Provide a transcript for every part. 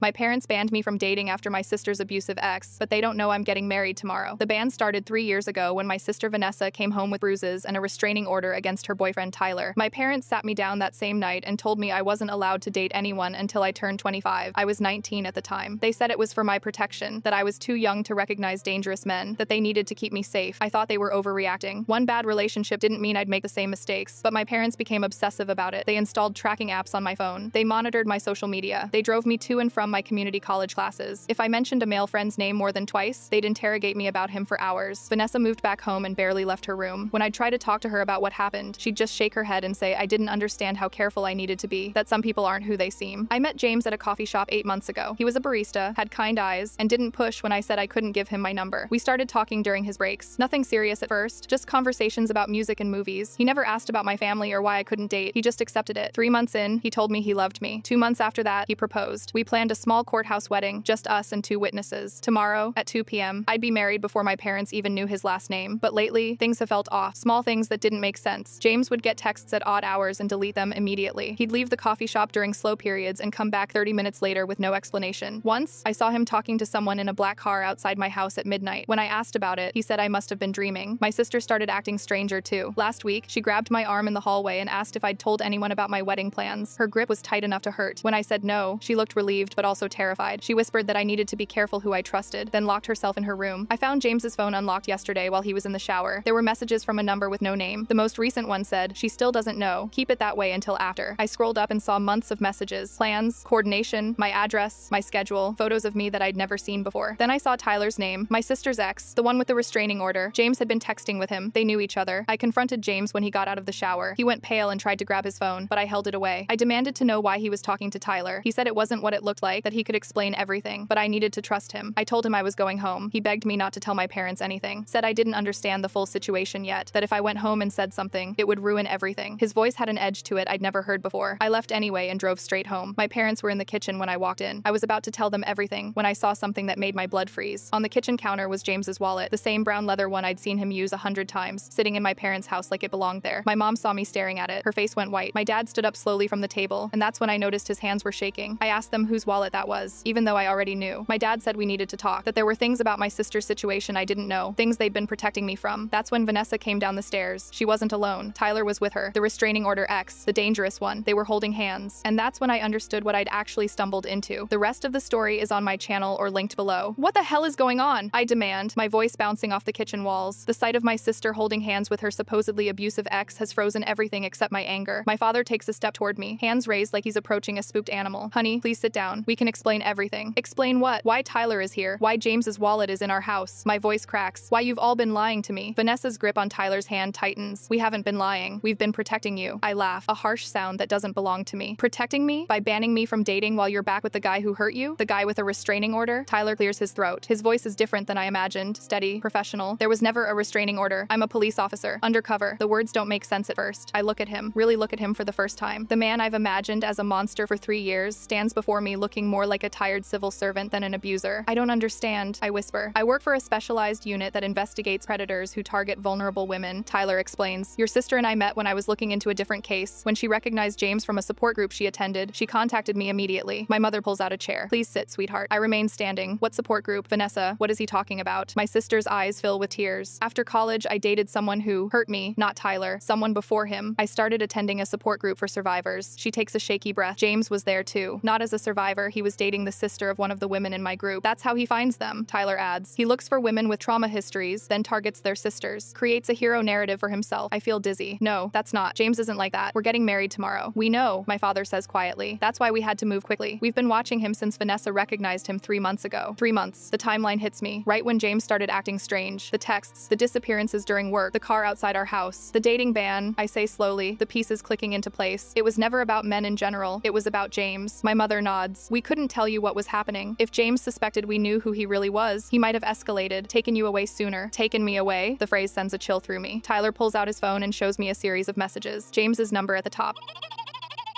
My parents banned me from dating after my sister's abusive ex, but they don't know I'm getting married tomorrow. The ban started 3 years ago when my sister Vanessa came home with bruises and a restraining order against her boyfriend Tyler. My parents sat me down that same night and told me I wasn't allowed to date anyone until I turned 25. I was 19 at the time. They said it was for my protection, that I was too young to recognize dangerous men, that they needed to keep me safe. I thought they were overreacting. One bad relationship didn't mean I'd make the same mistakes, but my parents became obsessive about it. They installed tracking apps on my phone. They monitored my social media. They drove me to and from my community college classes. If I mentioned a male friend's name more than twice, they'd interrogate me about him for hours. Vanessa moved back home and barely left her room. When I'd try to talk to her about what happened, she'd just shake her head and say I didn't understand how careful I needed to be, that some people aren't who they seem. I met James at a coffee shop 8 months ago. He was a barista, had kind eyes, and didn't push when I said I couldn't give him my number. We started talking during his breaks. Nothing serious at first, just conversations about music and movies. He never asked about my family or why I couldn't date. He just accepted it. 3 months in, he told me he loved me. 2 months after that, he proposed. We planned a small courthouse wedding, just us and 2 witnesses. Tomorrow, at 2 p.m., I'd be married before my parents even knew his last name. But lately, things have felt off. Small things that didn't make sense. James would get texts at odd hours and delete them immediately. He'd leave the coffee shop during slow periods and come back 30 minutes later with no explanation. Once, I saw him talking to someone in a black car outside my house at midnight. When I asked about it, he said I must have been dreaming. My sister started acting stranger too. Last week, she grabbed my arm in the hallway and asked if I'd told anyone about my wedding plans. Her grip was tight enough to hurt. When I said no, she looked relieved but also terrified. She whispered that I needed to be careful who I trusted, then locked herself in her room. I found James's phone unlocked yesterday while he was in the shower. There were messages from a number with no name. The most recent one said, "She still doesn't know. Keep it that way until after." I scrolled up and saw months of messages, plans, coordination, my address, my schedule, photos of me that I'd never seen before. Then I saw Tyler's name, my sister's ex, the one with the restraining order. James had been texting with him. They knew each other. I confronted James when he got out of the shower. He went pale and tried to grab his phone, but I held it away. I demanded to know why he was talking to Tyler. He said it wasn't what it looked like, that he could explain everything, but I needed to trust him. I told him I was going home. He begged me not to tell my parents anything, said I didn't understand the full situation yet, that if I went home and said something, it would ruin everything. His voice had an edge to it I'd never heard before. I left anyway and drove straight home. My parents were in the kitchen when I walked in. I was about to tell them everything when I saw something that made my blood freeze. On the kitchen counter was James's wallet, the same brown leather one I'd seen him use 100 times, sitting in my parents' house like it belonged there. My mom saw me staring at it. Her face went white. My dad stood up slowly from the table, and that's when I noticed his hands were shaking. I asked them whose wallet that was, even though I already knew. My dad said we needed to talk, that there were things about my sister's situation I didn't know, things they'd been protecting me from. That's when Vanessa came down the stairs. She wasn't alone. Tyler was with her, the restraining order ex, the dangerous one. They were holding hands. And that's when I understood what I'd actually stumbled into. The rest of the story is on my channel or linked below. What the hell is going on? I demand, my voice bouncing off the kitchen walls. The sight of my sister holding hands with her supposedly abusive ex has frozen everything except my anger. My father takes a step toward me, hands raised like he's approaching a spooked animal. Honey, please sit down. We can explain everything. Explain what? Why Tyler is here? Why James's wallet is in our house? My voice cracks. Why you've all been lying to me? Vanessa's grip on Tyler's hand tightens. We haven't been lying. We've been protecting you. I laugh, a harsh sound that doesn't belong to me. Protecting me? By banning me from dating while you're back with the guy who hurt you? The guy with a restraining order? Tyler clears his throat. His voice is different than I imagined. Steady, professional. There was never a restraining order. I'm a police officer. Undercover. The words don't make sense at first. I look at him, really look at him for the first time. The man I've imagined as a monster for 3 years stands before me looking more like a tired civil servant than an abuser. I don't understand, I whisper. I work for a specialized unit that investigates predators who target vulnerable women, Tyler explains. Your sister and I met when I was looking into a different case. When she recognized James from a support group she attended, she contacted me immediately. My mother pulls out a chair. Please sit, sweetheart. I remain standing. What support group? Vanessa, what is he talking about? My sister's eyes fill with tears. After college, I dated someone who hurt me, not Tyler, someone before him. I started attending a support group for survivors. She takes a shaky breath. James was there too. Not as a survivor, he was dating the sister of one of the women in my group. That's how he finds them, Tyler adds. He looks for women with trauma histories, then targets their sisters. Creates a hero narrative for himself. I feel dizzy. No, that's not. James isn't like that. We're getting married tomorrow. We know, my father says quietly. That's why we had to move quickly. We've been watching him since Vanessa recognized him 3 months ago. 3 months. The timeline hits me. Right when James started acting strange. The texts, the disappearances during work, the car outside our house, the dating ban, I say slowly, the pieces clicking into place. It was never about men in general. It was about James. My mother nods. We couldn't tell you what was happening. If James suspected we knew who he really was, he might have escalated, taken you away sooner. Taken me away? The phrase sends a chill through me. Tyler pulls out his phone and shows me a series of messages. James's number at the top.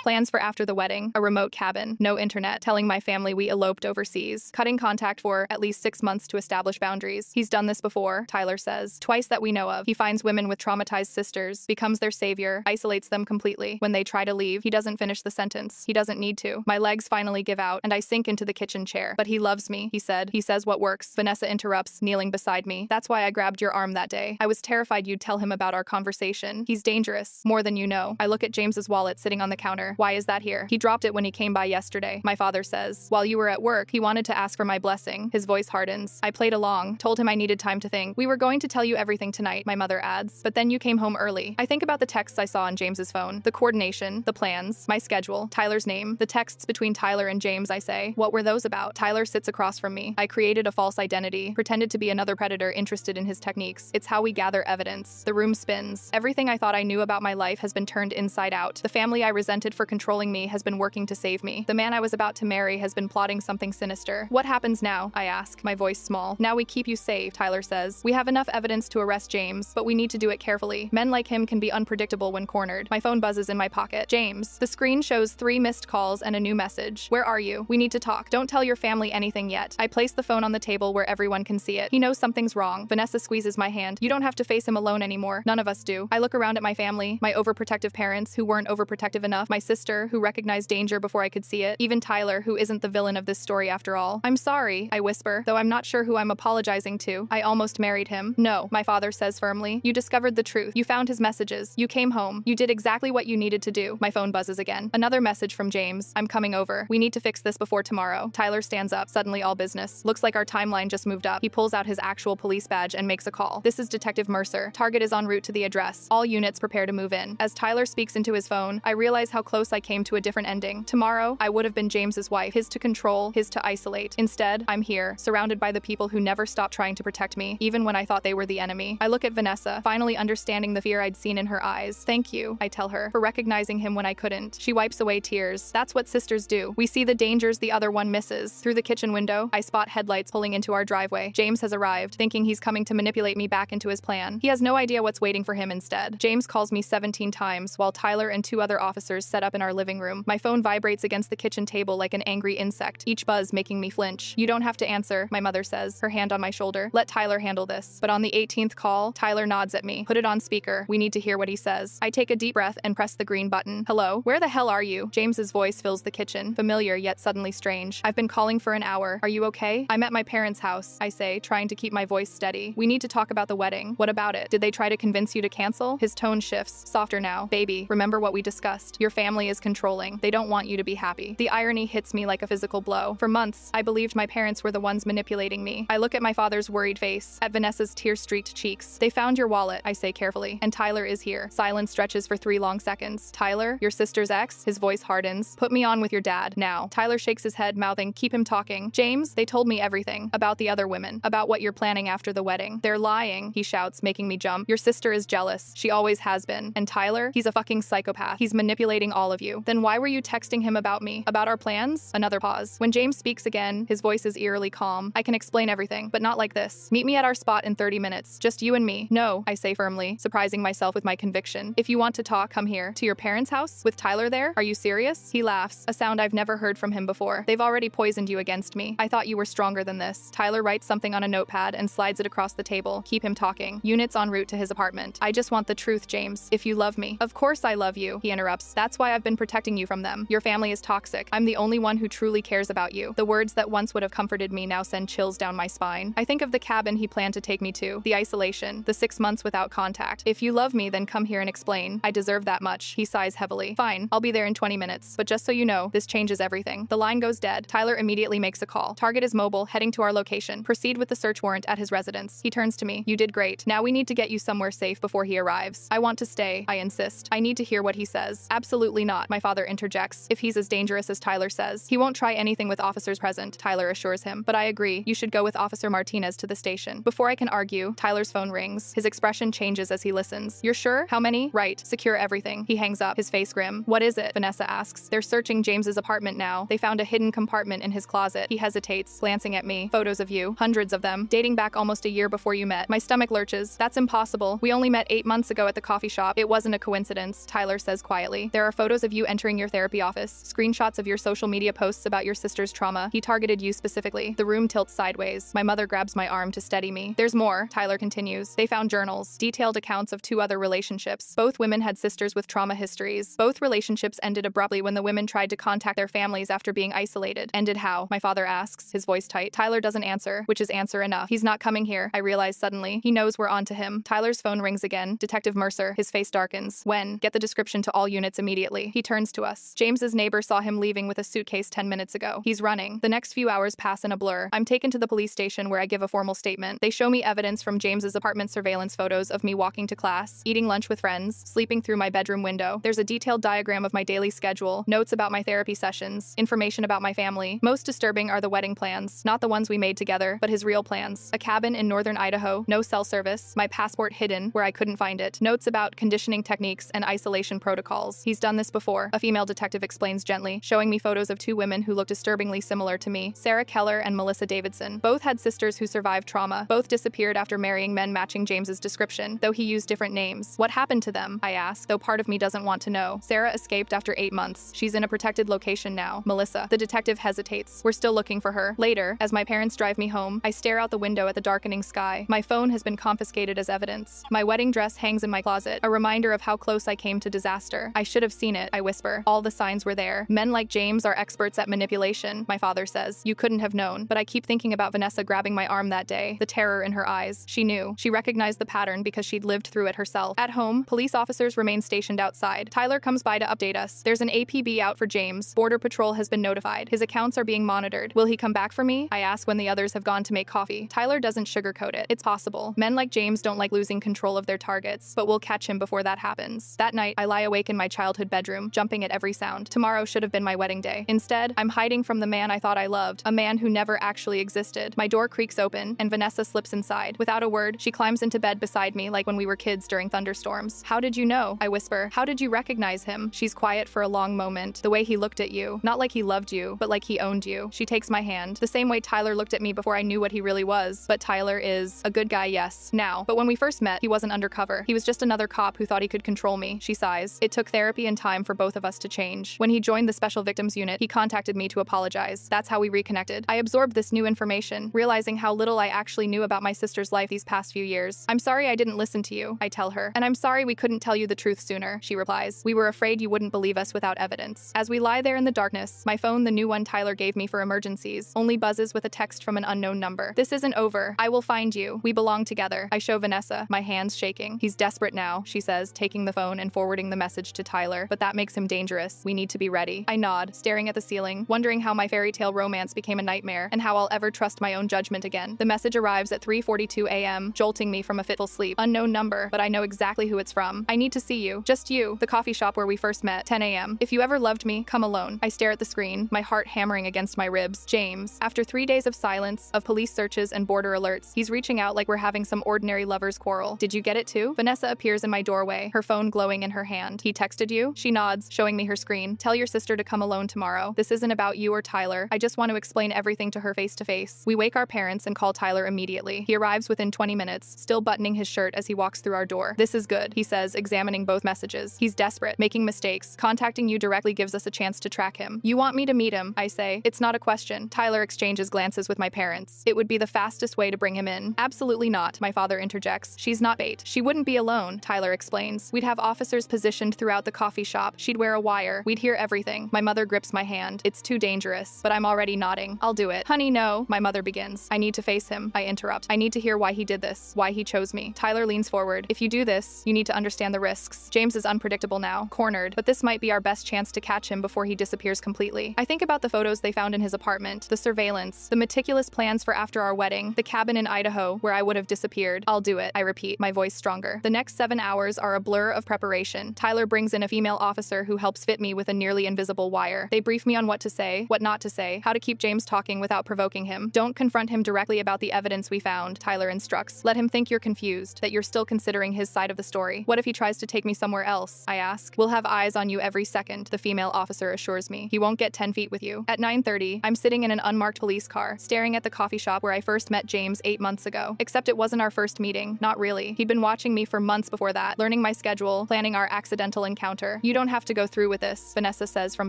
Plans for after the wedding, a remote cabin, no internet, telling my family we eloped overseas, cutting contact for at least 6 months to establish boundaries. He's done this before, Tyler says. Twice that we know of. He finds women with traumatized sisters, becomes their savior, isolates them completely. When they try to leave, he doesn't finish the sentence. He doesn't need to. My legs finally give out, and I sink into the kitchen chair. But he loves me, he said. He says what works. Vanessa interrupts, kneeling beside me. That's why I grabbed your arm that day. I was terrified you'd tell him about our conversation. He's dangerous. More than you know. I look at James's wallet sitting on the counter. Why is that here? He dropped it when he came by yesterday, my father says. While you were at work, he wanted to ask for my blessing. His voice hardens. I played along, told him I needed time to think. We were going to tell you everything tonight, my mother adds. But then you came home early. I think about the texts I saw on James's phone. The coordination, the plans, my schedule, Tyler's name, the texts between Tyler and James, I say. What were those about? Tyler sits across from me. I created a false identity, pretended to be another predator interested in his techniques. It's how we gather evidence. The room spins. Everything I thought I knew about my life has been turned inside out. The family I resented for controlling me has been working to save me. The man I was about to marry has been plotting something sinister. What happens now? I ask, my voice small. Now we keep you safe, Tyler says. We have enough evidence to arrest James, but we need to do it carefully. Men like him can be unpredictable when cornered. My phone buzzes in my pocket. James. The screen shows 3 missed calls and a new message. Where are you? We need to talk. Don't tell your family anything yet. I place the phone on the table where everyone can see it. He knows something's wrong. Vanessa squeezes my hand. You don't have to face him alone anymore. None of us do. I look around at my family, my overprotective parents who weren't overprotective enough, my sister who recognized danger before I could see it, even Tyler who isn't the villain of this story after all. I'm sorry, I whisper, though I'm not sure who I'm apologizing to. I almost married him. No, my father says firmly. You discovered the truth. You found his messages. You came home. You did exactly what you needed to do. My phone buzzes again. Another message from James. I'm coming over. We need to fix this before tomorrow. Tyler stands up, suddenly all business. Looks like our timeline just moved up. He pulls out his actual police badge and makes a call. This is Detective Mercer. Target is en route to the address. All units prepare to move in. As Tyler speaks into his phone, I realize how close I came to a different ending. Tomorrow, I would have been James's wife, his to control, his to isolate. Instead, I'm here, surrounded by the people who never stopped trying to protect me, even when I thought they were the enemy. I look at Vanessa, finally understanding the fear I'd seen in her eyes. Thank you, I tell her, for recognizing him when I couldn't. She wipes away tears. That's what sisters do. We see the dangers the other one misses. Through the kitchen window, I spot headlights pulling into our driveway. James has arrived, thinking he's coming to manipulate me back into his plan. He has no idea what's waiting for him instead. James calls me 17 times, while Tyler and 2 other officers set up in our living room. My phone vibrates against the kitchen table like an angry insect, each buzz making me flinch. You don't have to answer, my mother says, her hand on my shoulder. Let Tyler handle this. But on the 18th call, Tyler nods at me. Put it on speaker. We need to hear what he says. I take a deep breath and press the green button. Hello? Where the hell are you? James's voice fills the kitchen, familiar yet suddenly strange. I've been calling for an hour. Are you okay? I'm at my parents' house, I say, trying to keep my voice steady. We need to talk about the wedding. What about it? Did they try to convince you to cancel? His tone shifts, softer now. Baby, remember what we discussed. Your family is controlling. They don't want you to be happy. The irony hits me like a physical blow. For months, I believed my parents were the ones manipulating me. I look at my father's worried face, at Vanessa's tear-streaked cheeks. They found your wallet, I say carefully, and Tyler is here. Silence stretches for 3 long seconds. Tyler, your sister's ex? His voice hardens. Put me on with your dad, now. Tyler shakes his head, mouthing, keep him talking. James, they told me everything. About the other women. About what you're planning after the wedding. They're lying, he shouts, making me jump. Your sister is jealous. She always has been. And Tyler, he's a fucking psychopath. He's manipulating all of you. Then why were you texting him about me? About our plans? Another pause. When James speaks again, his voice is eerily calm. I can explain everything, but not like this. Meet me at our spot in 30 minutes. Just you and me. No, I say firmly, surprising myself with my conviction. If you want to talk, come here. To your parents' house? With Tyler there? Are you serious? He laughs, a sound I've never heard from him before. They've already poisoned you against me. I thought you were stronger than this. Tyler writes something on a notepad and slides it across the table. Keep him talking. Units en route to his apartment. I just want the truth, James. If you love me. Of course I love you, he interrupts. That's why I've been protecting you from them. Your family is toxic. I'm the only one who truly cares about you. The words that once would have comforted me now send chills down my spine. I think of the cabin he planned to take me to, the isolation, the 6 months without contact. If you love me, then come here and explain. I deserve that much. He sighs heavily. Fine, I'll be there in 20 minutes. But just so you know, this changes everything. The line goes dead. Tyler immediately makes a call. Target is mobile, heading to our location. Proceed with the search warrant at his residence. He turns to me. You did great. Now we need to get you somewhere safe before he arrives. I want to stay. I insist. I need to hear what he says. Absolutely not, my father interjects. If he's as dangerous as Tyler says. He won't try anything with officers present, Tyler assures him. But I agree. You should go with Officer Martinez to the station. Before I can argue, Tyler's phone rings. His expression changes as he listens. You're sure? How many? Right. Secure everything. He hangs up, his face grim. What is it? Vanessa asks. They're searching James's apartment now. They found a hidden compartment in his closet. He hesitates, glancing at me. Photos of you. Hundreds of them. Dating back almost a year before you met. My stomach lurches. That's impossible. We only met 8 months ago at the coffee shop. It wasn't a coincidence, Tyler says quietly. There are photos Photos of you entering your therapy office. Screenshots of your social media posts about your sister's trauma. He targeted you specifically. The room tilts sideways. My mother grabs my arm to steady me. There's more, Tyler continues. They found journals, detailed accounts of 2 other relationships. Both women had sisters with trauma histories. Both relationships ended abruptly when the women tried to contact their families after being isolated. Ended how? My father asks, his voice tight. Tyler doesn't answer, which is answer enough. He's not coming here, I realize suddenly. He knows we're onto him. Tyler's phone rings again. Detective Mercer. His face darkens. When? Get the description to all units immediately. He turns to us. James's neighbor saw him leaving with a suitcase 10 minutes ago. He's running. The next few hours pass in a blur. I'm taken to the police station where I give a formal statement. They show me evidence from James's apartment surveillance photos of me walking to class, eating lunch with friends, sleeping through my bedroom window. There's a detailed diagram of my daily schedule, notes about my therapy sessions, information about my family. Most disturbing are the wedding plans. Not the ones we made together, but his real plans. A cabin in northern Idaho, no cell service, my passport hidden where I couldn't find it. Notes about conditioning techniques and isolation protocols. He's done this before, a female detective explains gently, showing me photos of 2 women who look disturbingly similar to me, Sarah Keller and Melissa Davidson. Both had sisters who survived trauma. Both disappeared after marrying men matching James's description, though he used different names. What happened to them? I ask, though part of me doesn't want to know. Sarah escaped after 8 months. She's in a protected location now. Melissa. The detective hesitates. We're still looking for her. Later, as my parents drive me home, I stare out the window at the darkening sky. My phone has been confiscated as evidence. My wedding dress hangs in my closet, a reminder of how close I came to disaster. I should have seen it, I whisper. All the signs were there. Men like James are experts at manipulation, my father says. You couldn't have known. But I keep thinking about Vanessa grabbing my arm that day, the terror in her eyes. She knew. She recognized the pattern because she'd lived through it herself. At home, police officers remain stationed outside. Tyler comes by to update us. There's an APB out for James. Border Patrol has been notified. His accounts are being monitored. Will he come back for me? I ask when the others have gone to make coffee. Tyler doesn't sugarcoat it. It's possible. Men like James don't like losing control of their targets, but we'll catch him before that happens. That night, I lie awake in my childhood bedroom, jumping at every sound. Tomorrow should have been my wedding day. Instead, I'm hiding from the man I thought I loved, a man who never actually existed. My door creaks open, and Vanessa slips inside. Without a word, she climbs into bed beside me like when we were kids during thunderstorms. How did you know? I whisper. How did you recognize him? She's quiet for a long moment. The way he looked at you. Not like he loved you, but like he owned you. She takes my hand. The same way Tyler looked at me before I knew what he really was. But Tyler is a good guy, yes, now. But when we first met, he wasn't undercover. He was just another cop who thought he could control me. She sighs. It took therapy and time for both of us to change. When he joined the Special Victims Unit, he contacted me to apologize. That's how we reconnected. I absorbed this new information, realizing how little I actually knew about my sister's life these past few years. I'm sorry I didn't listen to you, I tell her. And I'm sorry we couldn't tell you the truth sooner, she replies. We were afraid you wouldn't believe us without evidence. As we lie there in the darkness, my phone, the new one Tyler gave me for emergencies, only buzzes with a text from an unknown number. This isn't over. I will find you. We belong together. I show Vanessa, my hands shaking. He's desperate now, she says, taking the phone and forwarding the message to Tyler, but that makes him dangerous. We need to be ready. I nod, staring at the ceiling, wondering how my fairy tale romance became a nightmare and how I'll ever trust my own judgment again. The message arrives at 3:42 a.m., jolting me from a fitful sleep. Unknown number, but I know exactly who it's from. I need to see you. Just you. The coffee shop where we first met. 10 a.m. If you ever loved me, come alone. I stare at the screen, my heart hammering against my ribs. James. After 3 days of silence, of police searches and border alerts, he's reaching out like we're having some ordinary lover's quarrel. Did you get it too? Vanessa appears in my doorway, her phone glowing in her hand. He texted you? She nods, showing me her screen. Tell your sister to come alone tomorrow. This isn't about you or Tyler. I just want to explain everything to her face to face. We wake our parents and call Tyler immediately. He arrives within 20 minutes, still buttoning his shirt as he walks through our door. This is good, he says, examining both messages. He's desperate, making mistakes. Contacting you directly gives us a chance to track him. You want me to meet him, I say. It's not a question. Tyler exchanges glances with my parents. It would be the fastest way to bring him in. Absolutely not, my father interjects. She's not bait. She wouldn't be alone, Tyler explains. We'd have officers positioned throughout the coffee shop. She'd wear a wire. We'd hear everything. My mother grips my hand. It's too dangerous, but I'm already nodding. I'll do it. Honey, no, my mother begins. I need to face him. I interrupt. I need to hear why he did this, why he chose me. Tyler leans forward. If you do this, you need to understand the risks. James is unpredictable now, cornered, but this might be our best chance to catch him before he disappears completely. I think about the photos they found in his apartment, the surveillance, the meticulous plans for after our wedding, the cabin in Idaho where I would have disappeared. I'll do it, I repeat, my voice stronger. The next 7 hours are a blur of preparation. Tyler brings in a female officer who helps fit me with a nearly invisible wire. They brief me on what to say, what not to say, how to keep James talking without provoking him. Don't confront him directly about the evidence we found, Tyler instructs. Let him think you're confused, that you're still considering his side of the story. What if he tries to take me somewhere else? I ask. We'll have eyes on you every second, the female officer assures me. He won't get 10 feet with you. At 9:30, I'm sitting in an unmarked police car, staring at the coffee shop where I first met James 8 months ago. Except it wasn't our first meeting. Not really. He'd been watching me for months before that, learning my schedule, planning our accidental encounter. You don't don't have to go through with this, Vanessa says from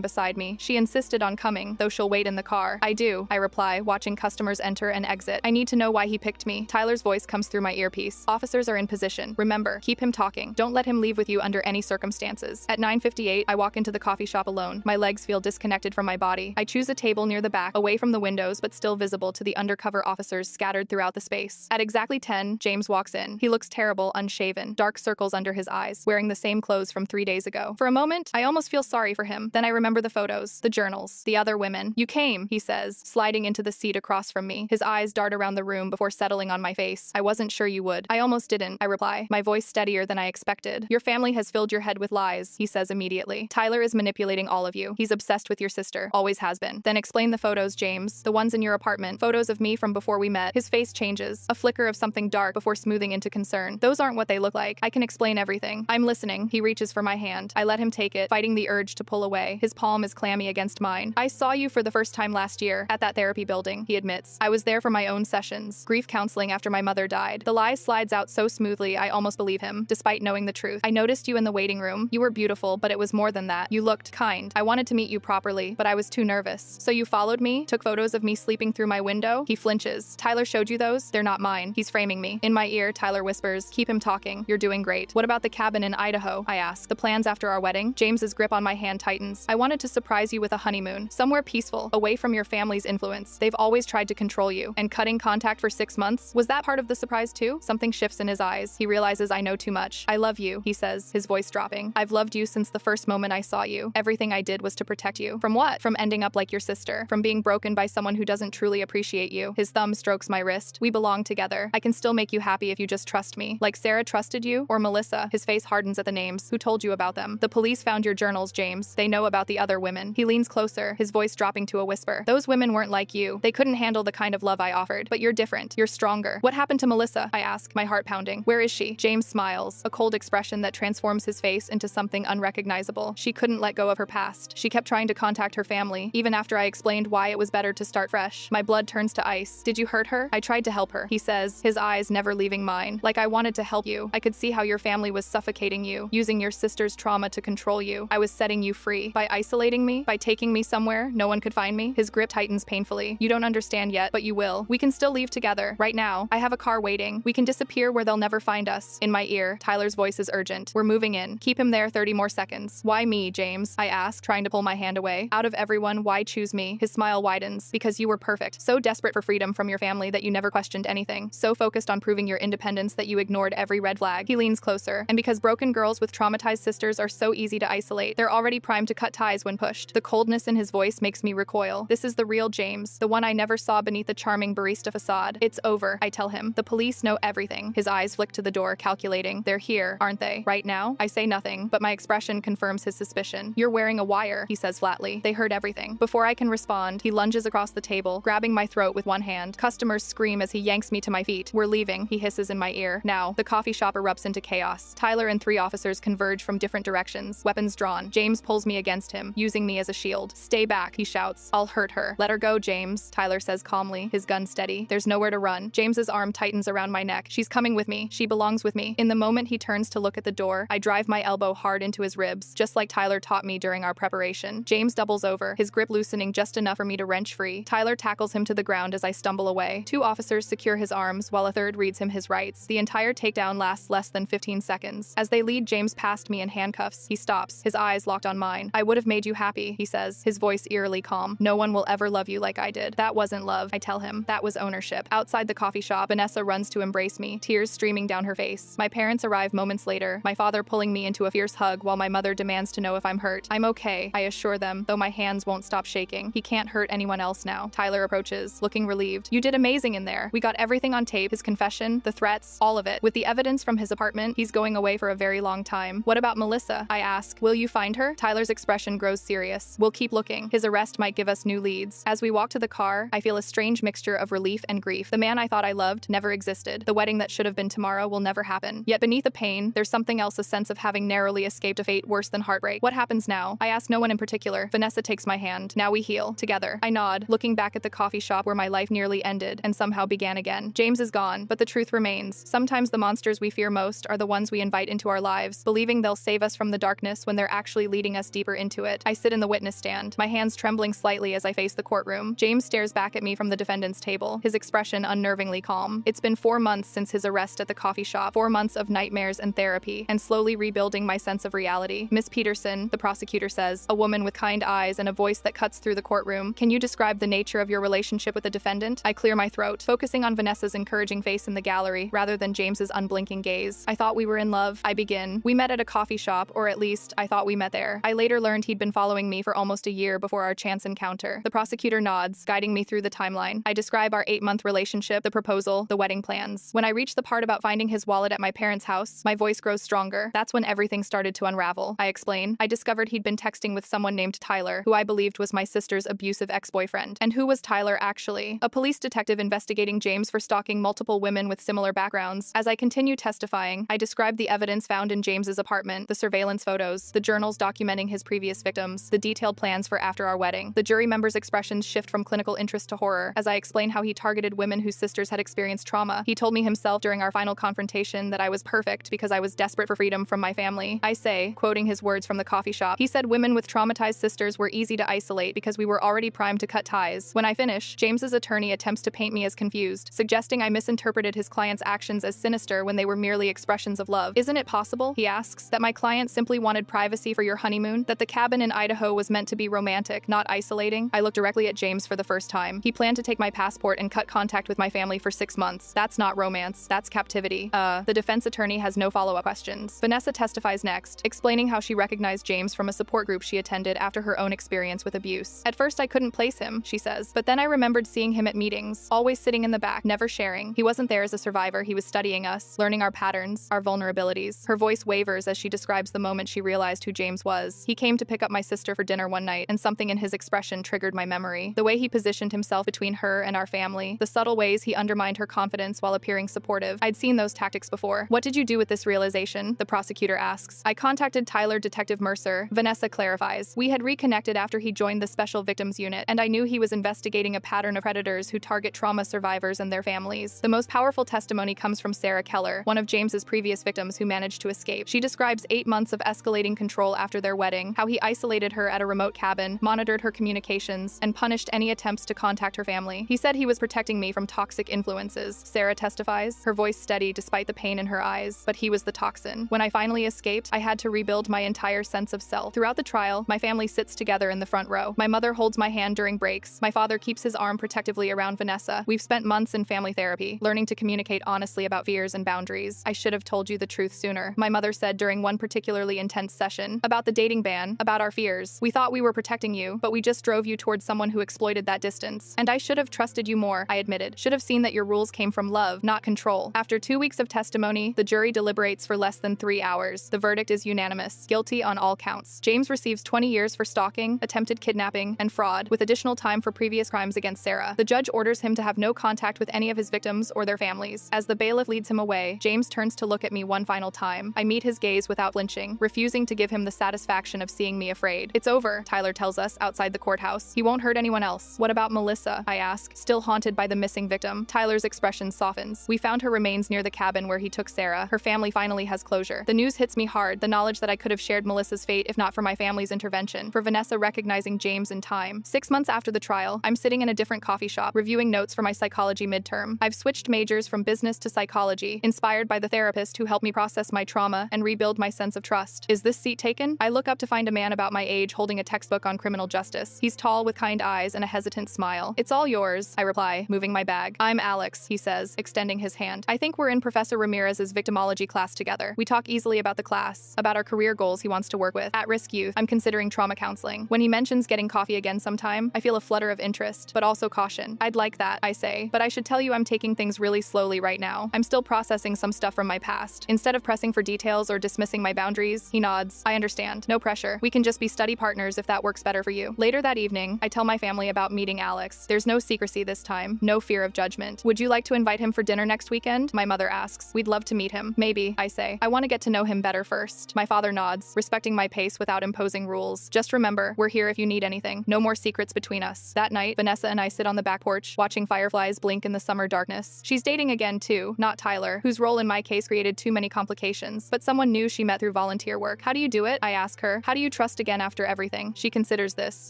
beside me. She insisted on coming, though she'll wait in the car. I do, I reply, watching customers enter and exit. I need to know why he picked me. Tyler's voice comes through my earpiece. Officers are in position. Remember, keep him talking. Don't let him leave with you under any circumstances. At 9:58, I walk into the coffee shop alone. My legs feel disconnected from my body. I choose a table near the back, away from the windows but still visible to the undercover officers scattered throughout the space. At exactly 10, James walks in. He looks terrible, unshaven, dark circles under his eyes, wearing the same clothes from 3 days ago. For a moment, I almost feel sorry for him. Then I remember the photos, the journals, the other women. You came, he says, sliding into the seat across from me. His eyes dart around the room before settling on my face. I wasn't sure you would. I almost didn't, I reply, my voice steadier than I expected. Your family has filled your head with lies, he says immediately. Tyler is manipulating all of you. He's obsessed with your sister. Always has been. Then explain the photos, James. The ones in your apartment. Photos of me from before we met. His face changes. A flicker of something dark before smoothing into concern. Those aren't what they look like. I can explain everything. I'm listening. He reaches for my hand. I let him take it, fighting the urge to pull away. His palm is clammy against mine. I saw you for the first time last year, at that therapy building, he admits. I was there for my own sessions. Grief counseling after my mother died. The lie slides out so smoothly I almost believe him, despite knowing the truth. I noticed you in the waiting room. You were beautiful, but it was more than that. You looked kind. I wanted to meet you properly, but I was too nervous. So you followed me, took photos of me sleeping through my window? He flinches. Tyler showed you those? They're not mine. He's framing me. In my ear, Tyler whispers, keep him talking. You're doing great. What about the cabin in Idaho? I ask. The plans after our wedding? James's grip on my hand tightens. I wanted to surprise you with a honeymoon. Somewhere peaceful, away from your family's influence. They've always tried to control you. And cutting contact for 6 months? Was that part of the surprise too? Something shifts in his eyes. He realizes I know too much. I love you, he says, his voice dropping. I've loved you since the first moment I saw you. Everything I did was to protect you. From what? From ending up like your sister. From being broken by someone who doesn't truly appreciate you. His thumb strokes my wrist. We belong together. I can still make you happy if you just trust me. Like Sarah trusted you? Or Melissa? His face hardens at the names. Who told you about them? The police found your journals, James. They know about the other women. He leans closer, his voice dropping to a whisper. Those women weren't like you. They couldn't handle the kind of love I offered. But you're different. You're stronger. What happened to Melissa? I ask, my heart pounding. Where is she? James smiles, a cold expression that transforms his face into something unrecognizable. She couldn't let go of her past. She kept trying to contact her family, even after I explained why it was better to start fresh. My blood turns to ice. Did you hurt her? I tried to help her, he says, his eyes never leaving mine. Like I wanted to help you. I could see how your family was suffocating you, using your sister's trauma to control you. I was setting you free. By isolating me, by taking me somewhere no one could find me. His grip tightens painfully. You don't understand yet, but you will. We can still leave together. Right now, I have a car waiting. We can disappear where they'll never find us. In my ear, Tyler's voice is urgent. We're moving in. Keep him there 30 more seconds. Why me, James? I ask, trying to pull my hand away. Out of everyone, why choose me? His smile widens. Because you were perfect. So desperate for freedom from your family that you never questioned anything. So focused on proving your independence that you ignored every red flag. He leans closer. And because broken girls with traumatized sisters are so easy to isolate, they're already primed to cut ties when pushed. The coldness in his voice makes me recoil. This is the real James, the one I never saw beneath the charming barista facade. It's over, I tell him. The police know everything. His eyes flick to the door, calculating. They're here, aren't they? Right now? I say nothing, but my expression confirms his suspicion. You're wearing a wire, he says flatly. They heard everything. Before I can respond, he lunges across the table, grabbing my throat with one hand. Customers scream as he yanks me to my feet. We're leaving, he hisses in my ear. Now, the coffee shop erupts into chaos. Tyler and 3 officers converge from different directions, weapons drawn. James pulls me against him, using me as a shield. Stay back, he shouts. I'll hurt her. Let her go, James, Tyler says calmly, his gun steady. There's nowhere to run. James's arm tightens around my neck. She's coming with me. She belongs with me. In the moment he turns to look at the door, I drive my elbow hard into his ribs, just like Tyler taught me during our preparation. James doubles over, his grip loosening just enough for me to wrench free. Tyler tackles him to the ground as I stumble away. 2 officers secure his arms, while a 3rd reads him his rights. The entire takedown lasts less than 15 seconds. As they lead James past me in handcuffs, he stops, his eyes locked on mine. I would have made you happy, he says, his voice eerily calm. No one will ever love you like I did. That wasn't love, I tell him. That was ownership. Outside the coffee shop, Vanessa runs to embrace me, tears streaming down her face. My parents arrive moments later, my father pulling me into a fierce hug while my mother demands to know if I'm hurt. I'm okay, I assure them, though my hands won't stop shaking. He can't hurt anyone else now. Tyler approaches, looking relieved. You did amazing in there. We got everything on tape, his confession, the threats, all of it. With the evidence from his apartment, he's going away for a very long time. What about Melissa? I ask. Will you find her? Tyler's expression grows serious. We'll keep looking. His arrest might give us new leads. As we walk to the car, I feel a strange mixture of relief and grief. The man I thought I loved never existed. The wedding that should have been tomorrow will never happen. Yet beneath the pain, there's something else, a sense of having narrowly escaped a fate worse than heartbreak. What happens now? I ask no one in particular. Vanessa takes my hand. Now we heal. Together. I nod, looking back at the coffee shop where my life nearly ended and somehow began again. James is gone, but the truth remains. Sometimes the monsters we fear most are the ones we invite into our lives, believing they'll save us from the darkness darkness when they're actually leading us deeper into it. I sit in the witness stand, my hands trembling slightly as I face the courtroom. James stares back at me from the defendant's table, his expression unnervingly calm. It's been 4 months since his arrest at the coffee shop, 4 months of nightmares and therapy, and slowly rebuilding my sense of reality. Miss Peterson, the prosecutor says, a woman with kind eyes and a voice that cuts through the courtroom, can you describe the nature of your relationship with the defendant? I clear my throat, focusing on Vanessa's encouraging face in the gallery rather than James's unblinking gaze. I thought we were in love. I begin. We met at a coffee shop, or at least, I thought we met there. I later learned he'd been following me for almost a year before our chance encounter. The prosecutor nods, guiding me through the timeline. I describe our 8-month relationship, the proposal, the wedding plans. When I reach the part about finding his wallet at my parents' house, my voice grows stronger. That's when everything started to unravel. I explain. I discovered he'd been texting with someone named Tyler, who I believed was my sister's abusive ex-boyfriend. And who was Tyler actually? A police detective investigating James for stalking multiple women with similar backgrounds. As I continue testifying, I describe the evidence found in James's apartment, the surveillance photos, the journals documenting his previous victims, the detailed plans for after our wedding. The jury members' expressions shift from clinical interest to horror as I explain how he targeted women whose sisters had experienced trauma. He told me himself during our final confrontation that I was perfect because I was desperate for freedom from my family. I say, quoting his words from the coffee shop, he said women with traumatized sisters were easy to isolate because we were already primed to cut ties. When I finish, James's attorney attempts to paint me as confused, suggesting I misinterpreted his client's actions as sinister when they were merely expressions of love. Isn't it possible, he asks, that my client simply wanted privacy for your honeymoon? That the cabin in Idaho was meant to be romantic, not isolating? I look directly at James for the first time. He planned to take my passport and cut contact with my family for 6 months. That's not romance. That's captivity. The defense attorney has no follow-up questions. Vanessa testifies next, explaining how she recognized James from a support group she attended after her own experience with abuse. At first I couldn't place him, she says, but then I remembered seeing him at meetings, always sitting in the back, never sharing. He wasn't there as a survivor, he was studying us, learning our patterns, our vulnerabilities. Her voice wavers as she describes the moment she realized who James was. He came to pick up my sister for dinner one night, and something in his expression triggered my memory. The way he positioned himself between her and our family, the subtle ways he undermined her confidence while appearing supportive. I'd seen those tactics before. What did you do with this realization? The prosecutor asks. I contacted Tyler Detective Mercer, Vanessa clarifies. We had reconnected after he joined the Special Victims Unit, and I knew he was investigating a pattern of predators who target trauma survivors and their families. The most powerful testimony comes from Sarah Keller, one of James's previous victims who managed to escape. She describes 8 months of escalating control after their wedding, how he isolated her at a remote cabin, monitored her communications, and punished any attempts to contact her family. He said he was protecting me from toxic influences. Sarah testifies, her voice steady despite the pain in her eyes, but he was the toxin. When I finally escaped, I had to rebuild my entire sense of self. Throughout the trial, my family sits together in the front row. My mother holds my hand during breaks. My father keeps his arm protectively around Vanessa. We've spent months in family therapy, learning to communicate honestly about fears and boundaries. I should have told you the truth sooner, my mother said during one particularly intense session. About the dating ban, about our fears. We thought we were protecting you, but we just drove you towards someone who exploited that distance. And I should have trusted you more, I admitted. Should have seen that your rules came from love, not control. After 2 weeks of testimony, the jury deliberates for less than 3 hours. The verdict is unanimous, guilty on all counts. James receives 20 years for stalking, attempted kidnapping, and fraud, with additional time for previous crimes against Sarah. The judge orders him to have no contact with any of his victims or their families. As the bailiff leads him away, James turns to look at me one final time. I meet his gaze without flinching, refusing to give him the satisfaction of seeing me afraid. It's over, Tyler tells us outside the courthouse. He won't hurt anyone else. What about Melissa? I ask, still haunted by the missing victim. Tyler's expression softens. We found her remains near the cabin where he took Sarah. Her family finally has closure. The news hits me hard, the knowledge that I could have shared Melissa's fate if not for my family's intervention, for Vanessa recognizing James in time. 6 months after the trial, I'm sitting in a different coffee shop, reviewing notes for my psychology midterm. I've switched majors from business to psychology, inspired by the therapist who helped me process my trauma and rebuild my sense of trust. Is this seat taken? I look up to find a man about my age holding a textbook on criminal justice. He's tall with kind eyes and a hesitant smile. It's all yours, I reply, moving my bag. I'm Alex, he says, extending his hand. I think we're in Professor Ramirez's victimology class together. We talk easily about the class, about our career goals he wants to work with. At-risk youth. I'm considering trauma counseling. When he mentions getting coffee again sometime, I feel a flutter of interest, but also caution. I'd like that, I say, but I should tell you I'm taking things really slowly right now. I'm still processing some stuff from my past. Instead of pressing for details or dismissing my boundaries, he nods. I understand. No pressure. We can just be study partners if that works better for you. Later that evening, I tell my family about meeting Alex. There's no secrecy this time, no fear of judgment. Would you like to invite him for dinner next weekend? My mother asks. We'd love to meet him. Maybe, I say. I want to get to know him better first. My father nods, respecting my pace without imposing rules. Just remember, we're here if you need anything. No more secrets between us. That night, Vanessa and I sit on the back porch, watching fireflies blink in the summer darkness. She's dating again too, not Tyler, whose role in my case created too many complications, but someone new she met through volunteer work. work. How do you do it? I ask her. How do you trust again after everything? She considers this,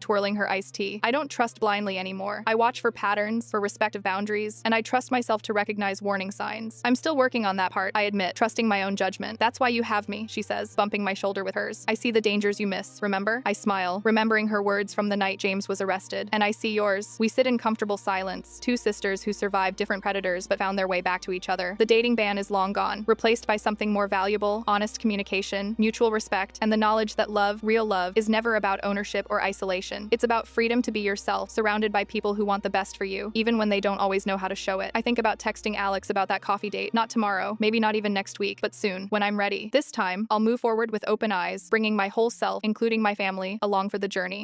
twirling her iced tea. I don't trust blindly anymore. I watch for patterns, for respect of boundaries, and I trust myself to recognize warning signs. I'm still working on that part, I admit, trusting my own judgment. That's why you have me, she says, bumping my shoulder with hers. I see the dangers you miss, remember? I smile, remembering her words from the night James was arrested. And I see yours. We sit in comfortable silence, two sisters who survived different predators but found their way back to each other. The dating ban is long gone, replaced by something more valuable, honest communication, mutual respect, and the knowledge that love, real love, is never about ownership or isolation. It's about freedom to be yourself, surrounded by people who want the best for you, even when they don't always know how to show it. I think about texting Alex about that coffee date, not tomorrow, maybe not even next week, but soon, when I'm ready. This time, I'll move forward with open eyes, bringing my whole self, including my family, along for the journey.